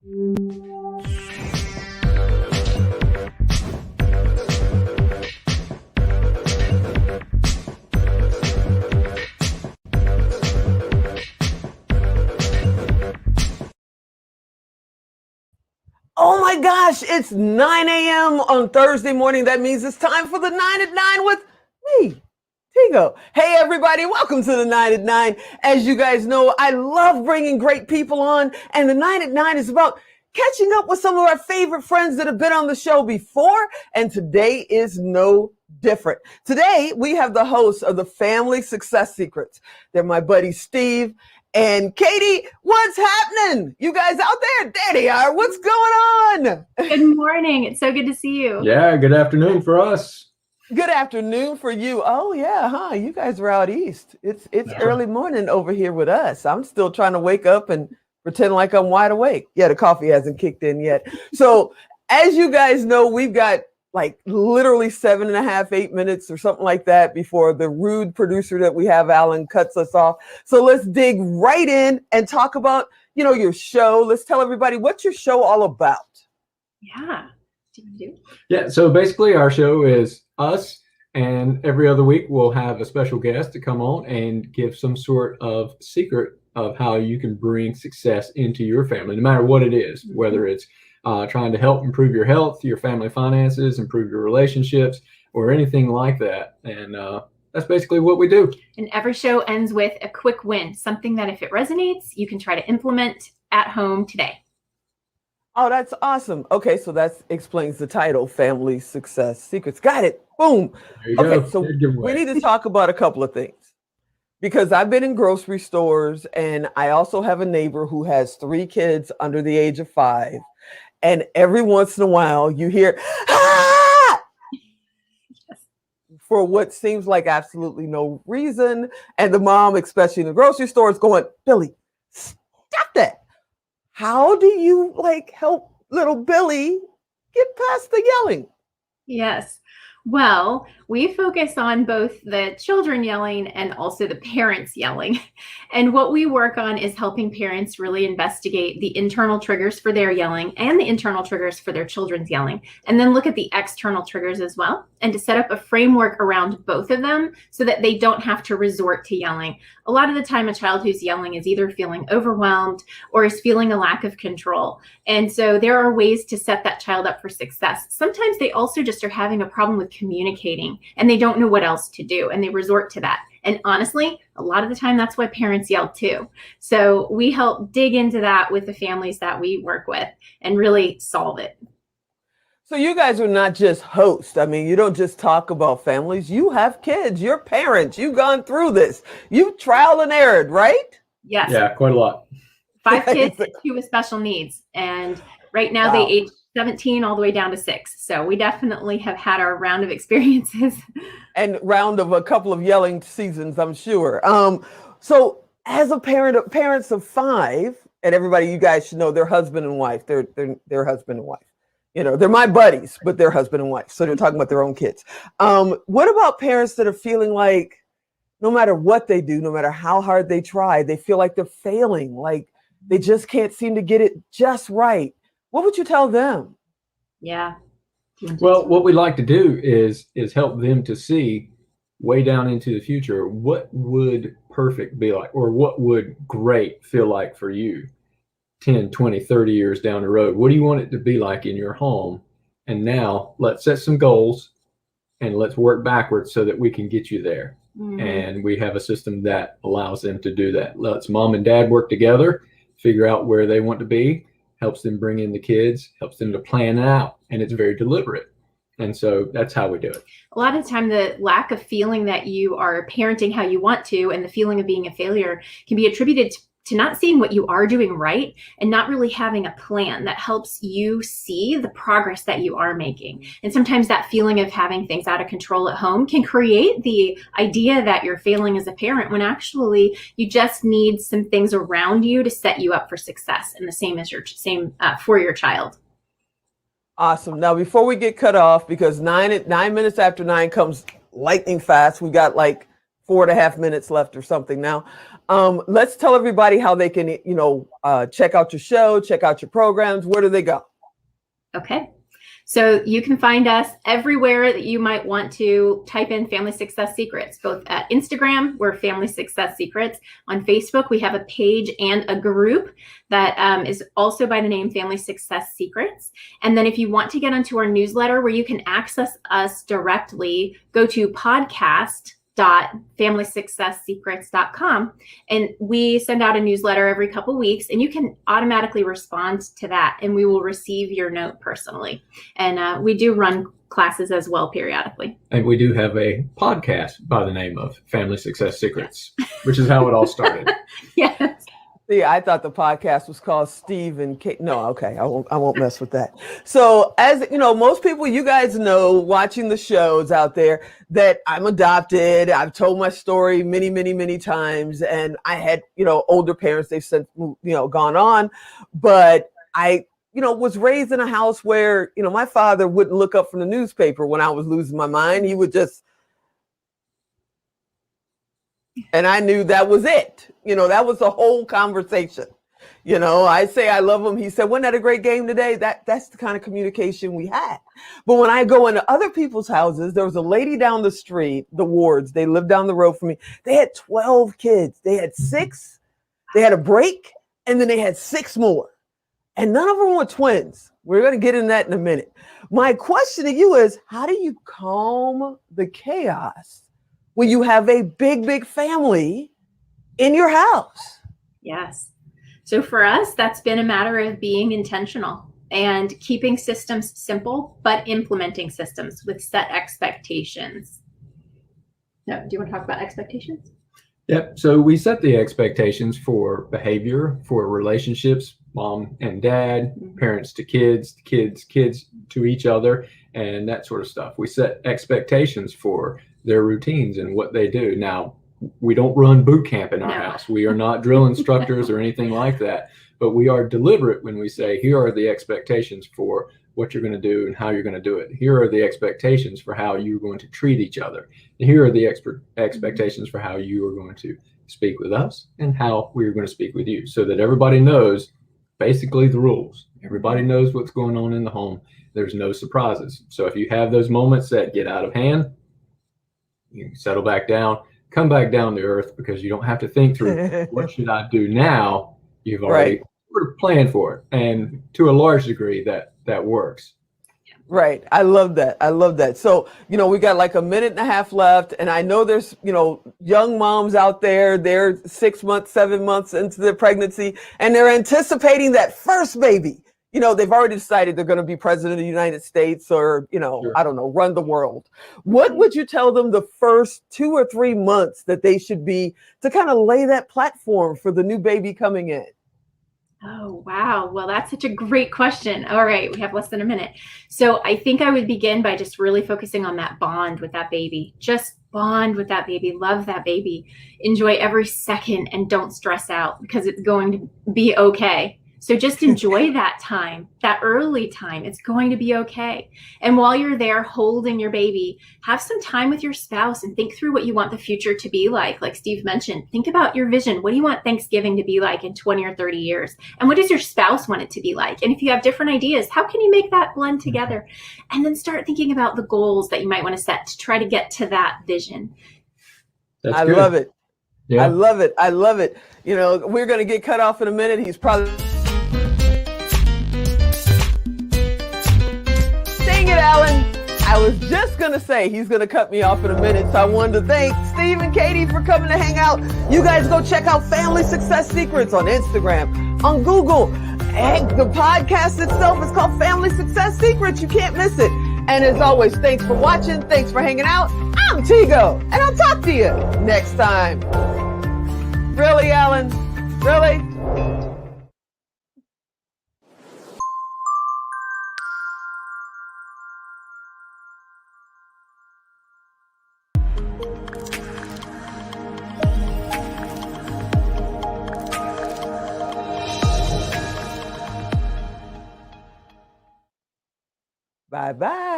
Oh my gosh, it's 9 a.m. on Thursday morning. That means it's time for the 9 at 9 with me, Tigo. Hey everybody, welcome to the 9 at 9. As you guys know, I love bringing great people on, and the 9 at 9 is about catching up with some of our favorite friends that have been on the show before, and today is no different. Today, we have the hosts of the Family Success Secrets. They're my buddy Steve and Katie. What's happening? You guys out there? There they are. What's going on? Good morning. It's so good to see you. Yeah, good afternoon for us. Good afternoon for you. Oh yeah, huh? You guys are out east. It's early morning over here with us. I'm still trying to wake up and pretend like I'm wide awake. Yeah, the coffee hasn't kicked in yet. So as you guys know, we've got like literally 7.5, 8 minutes or something like that before the rude producer that we have, Alan, cuts us off. So let's dig right in and talk about, your show. Let's tell everybody, what's your show all about? Yeah. Yeah, so basically our show is us, and every other week we'll have a special guest to come on and give some sort of secret of how you can bring success into your family, no matter what it is, whether it's trying to help improve your health, your family finances, improve your relationships, or anything like that. And that's basically what we do. And every show ends with a quick win, something that if it resonates, you can try to implement at home today. Oh, that's awesome. Okay, so that explains the title, Family Success Secrets. Got it. Boom. Okay, so we need to talk about a couple of things. Because I've been in grocery stores, and I also have a neighbor who has 3 kids under the age of 5. And every once in a while you hear, ah! For what seems like absolutely no reason. And the mom, especially in the grocery store, is going, Billy, stop that. How do you help little Billy get past the yelling? Yes. Well, we focus on both the children yelling and also the parents yelling. And what we work on is helping parents really investigate the internal triggers for their yelling and the internal triggers for their children's yelling, and then look at the external triggers as well, and to set up a framework around both of them so that they don't have to resort to yelling. A lot of the time, a child who's yelling is either feeling overwhelmed or is feeling a lack of control. And so there are ways to set that child up for success. Sometimes they also just are having a problem with communicating and they don't know what else to do, and they resort to that. And honestly, a lot of the time that's why parents yell too. So we help dig into that with the families that we work with and really solve it. So you guys are not just hosts. I mean, you don't just talk about families. You have kids. You're parents. You've gone through this. You've trial and errored, right? Yes. Yeah, quite a lot. 5 kids, 2 with special needs. And right now they age 17 all the way down to 6. So we definitely have had our round of experiences. And round of a couple of yelling seasons, I'm sure. So as a parents of 5, and everybody, you guys should know they're husband and wife. They're husband and wife. They're my buddies, but they're husband and wife. So they're talking about their own kids. What about parents that are feeling like no matter what they do, no matter how hard they try, they feel like they're failing, like they just can't seem to get it just right? What would you tell them? Yeah. Well, what we like to do is help them to see way down into the future, what would perfect be like, or what would great feel like for you 10, 20, 30 years down the road. What do you want it to be like in your home? And now let's set some goals and let's work backwards so that we can get you there. Mm-hmm. And we have a system that allows them to do that. Lets mom and dad work together, figure out where they want to be, helps them bring in the kids, helps them to plan out, and it's very deliberate. And so that's how we do it. A lot of the time, the lack of feeling that you are parenting how you want to, and the feeling of being a failure can be attributed to not seeing what you are doing right and not really having a plan that helps you see the progress that you are making. And sometimes that feeling of having things out of control at home can create the idea that you're failing as a parent, when actually you just need some things around you to set you up for success, and the same as for your child. Awesome. Now, before we get cut off, because 9 minutes after 9 comes lightning fast, we got like 4.5 minutes left or something now. Let's tell everybody how they can, check out your show, check out your programs. Where do they go? Okay. So you can find us everywhere that you might want to type in Family Success Secrets, both at Instagram, we're Family Success Secrets. On Facebook, we have a page and a group that is also by the name Family Success Secrets. And then if you want to get onto our newsletter where you can access us directly, go to podcast.familysuccesssecrets.com, and we send out a newsletter every couple weeks, and you can automatically respond to that, and we will receive your note personally. And we do run classes as well periodically. And we do have a podcast by the name of Family Success Secrets, which is how it all started. Yes. See, I thought the podcast was called Steve and Kate. No, okay, I won't mess with that. So, as you know, most people, you guys know, watching the shows out there, that I'm adopted. I've told my story many, many, many times, and I had, older parents. They've since, gone on, but I, was raised in a house where, my father wouldn't look up from the newspaper when I was losing my mind. He would just. And I knew that was it. That was the whole conversation. I say I love him. He said, wasn't that a great game today? That's the kind of communication we had. But when I go into other people's houses, there was a lady down the street, the Wards, they lived down the road from me. They had 12 kids. They had 6. They had a break, and then they had 6 more. And none of them were twins. We're going to get in that in a minute. My question to you is, how do you calm the chaos when you have a big, big family in your house? Yes. So for us, that's been a matter of being intentional and keeping systems simple, but implementing systems with set expectations. No, do you want to talk about expectations? Yep. So we set the expectations for behavior, for relationships, mom and dad, parents to kids, kids to each other, and that sort of stuff. We set expectations for their routines and what they do. Now, we don't run boot camp in our house. We are not drill instructors or anything like that, but we are deliberate when we say, here are the expectations for what you're going to do and how you're going to do it. Here are the expectations for how you're going to treat each other. And here are the expectations for how you are going to speak with us and how we're going to speak with you, so that everybody knows basically the rules. Everybody knows what's going on in the home. There's no surprises. So if you have those moments that get out of hand, you settle back down, come back down to earth, because you don't have to think through what should I do now. You've already sort of planned for it. And to a large degree, that works. Right. I love that. I love that. So, we got like a minute and a half left. And I know there's, young moms out there, they're 6 months, 7 months into their pregnancy, and they're anticipating that first baby. They've already decided they're going to be president of the United States or, Sure. I don't know, run the world. What would you tell them the first 2 or 3 months that they should be to kind of lay that platform for the new baby coming in? Oh, wow. Well, that's such a great question. All right. We have less than a minute. So I think I would begin by just really focusing on that bond with that baby. Just bond with that baby. Love that baby. Enjoy every second and don't stress out, because it's going to be okay. So just enjoy that time, that early time. It's going to be okay. And while you're there holding your baby, have some time with your spouse and think through what you want the future to be like. Like Steve mentioned, think about your vision. What do you want Thanksgiving to be like in 20 or 30 years? And what does your spouse want it to be like? And if you have different ideas, how can you make that blend together? And then start thinking about the goals that you might want to set to try to get to that vision. I love it. Yeah. I love it. I love it. We're going to get cut off in a minute. He's probably... Dang it, Alan. I was just going to say he's going to cut me off in a minute. So I wanted to thank Steve and Katie for coming to hang out. You guys go check out Family Success Secrets on Instagram, on Google. And the podcast itself is called Family Success Secrets. You can't miss it. And as always, thanks for watching. Thanks for hanging out. I'm Tigo, and I'll talk to you next time. Really, Alan? Really? Bye-bye.